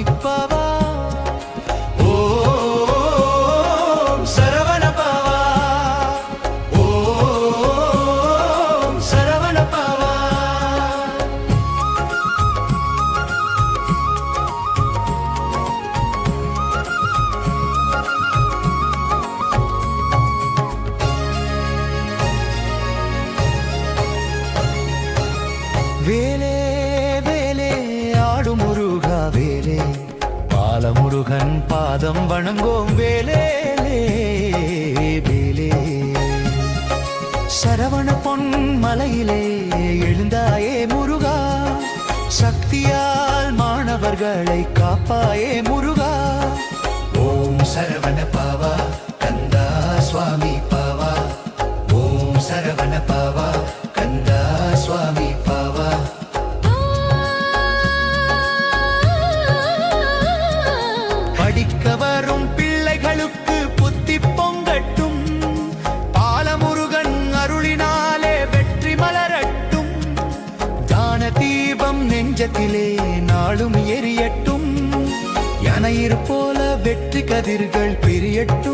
சுவாமி பாவா ஓம் சரவண பாவா ஓம் சரவண பாவா வேலே வேலே ஆடு முருகா வேலே பாலமுருகன் பாதம் வணங்கோம் வேலே வேலே சரவண பொன் மலையிலே எழுந்தாயே முருகா சக்தியால் மாணவர்களை காப்பாயே முருகா ஓம் சரவண பாவா கந்தா சுவாமி பாவா ஓம் சரவண பாவா கந்தா சுவாமி பாவா படிக்க வரும் பிள்ளைகளுக்கு புத்தி பொங்கட்டும் பாலமுருகன் அருளினாலே வெற்றி மலரட்டும் தான தீபம் நெஞ்சத்திலே நாளும் எரியட்டும் யானையிற் போல வெற்றி கதிர்கள் பிரியட்டும்